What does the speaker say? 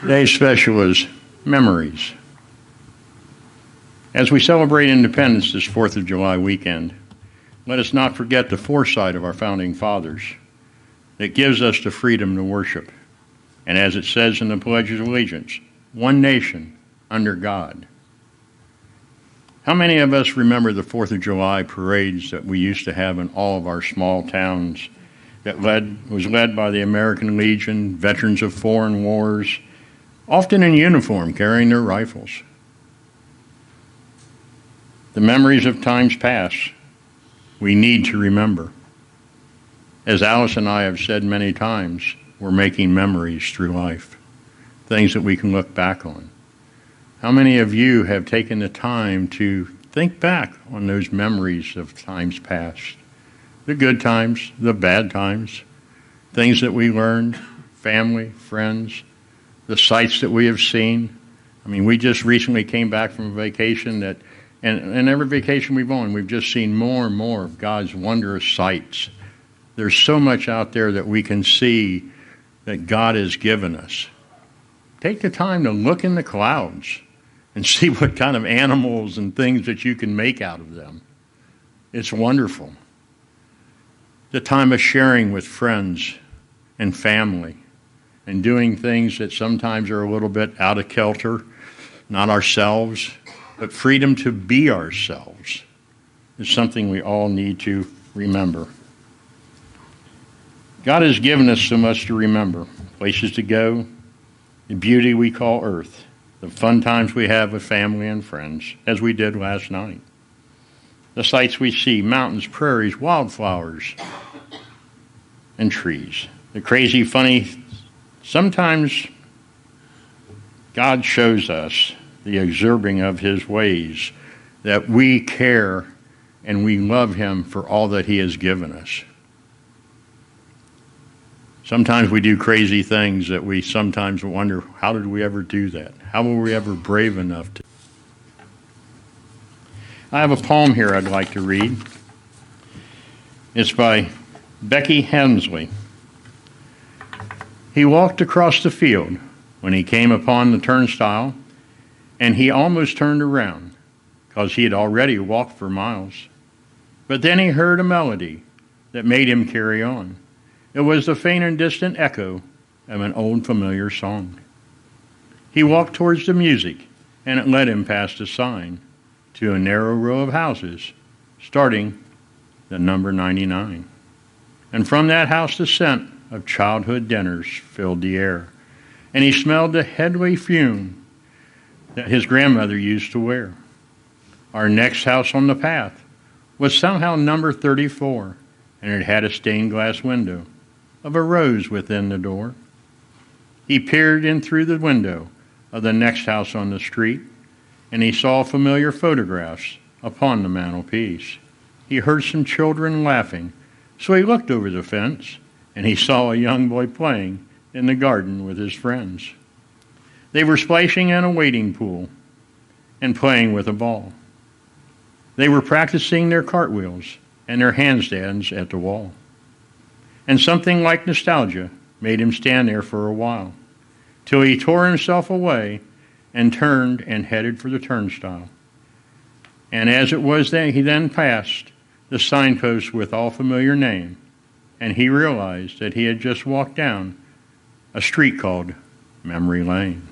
Today's special is memories. As we celebrate independence this 4th of July weekend, let us not forget the foresight of our founding fathers that gives us the freedom to worship. And as it says in the Pledge of Allegiance, one nation under God. How many of us remember the 4th of July parades that we used to have in all of our small towns that was led by the American Legion, veterans of foreign wars, often in uniform, carrying their rifles? The memories of times past, we need to remember. As Alice and I have said many times, we're making memories through life, things that we can look back on. How many of you have taken the time to think back on those memories of times past? The good times, the bad times, things that we learned, family, friends, the sights that we have seen. I mean, we just recently came back from a vacation and every vacation we've on, we've just seen more and more of God's wondrous sights. There's so much out there that we can see that God has given us. Take the time to look in the clouds and see what kind of animals and things that you can make out of them. It's wonderful. The time of sharing with friends and family and doing things that sometimes are a little bit out of kilter, not ourselves, but freedom to be ourselves is something we all need to remember. God has given us so much to remember, places to go, the beauty we call earth, the fun times we have with family and friends, as we did last night, the sights we see, mountains, prairies, wildflowers, and trees, the crazy, funny. Sometimes God shows us the observing of his ways, that we care and we love him for all that he has given us. Sometimes we do crazy things that we sometimes wonder, how did we ever do that? How were we ever brave enough to? I have a poem here I'd like to read. It's by Becky Hensley. He walked across the field when he came upon the turnstile, and he almost turned around, because he had already walked for miles. But then he heard a melody that made him carry on. It was the faint and distant echo of an old familiar song. He walked towards the music, and it led him past a sign to a narrow row of houses, starting the number 99. And from that house the scent of childhood dinners filled the air, and he smelled the headway fume that his grandmother used to wear. Our next house on the path was somehow number 34, and it had a stained glass window of a rose within the door. He peered in through the window of the next house on the street, and he saw familiar photographs upon the mantelpiece. He heard some children laughing, so he looked over the fence, and he saw a young boy playing in the garden with his friends. They were splashing in a wading pool and playing with a ball. They were practicing their cartwheels and their handstands at the wall. And something like nostalgia made him stand there for a while, till he tore himself away and turned and headed for the turnstile. And as it was that he then passed the signpost with all familiar name, and he realized that he had just walked down a street called Memory Lane.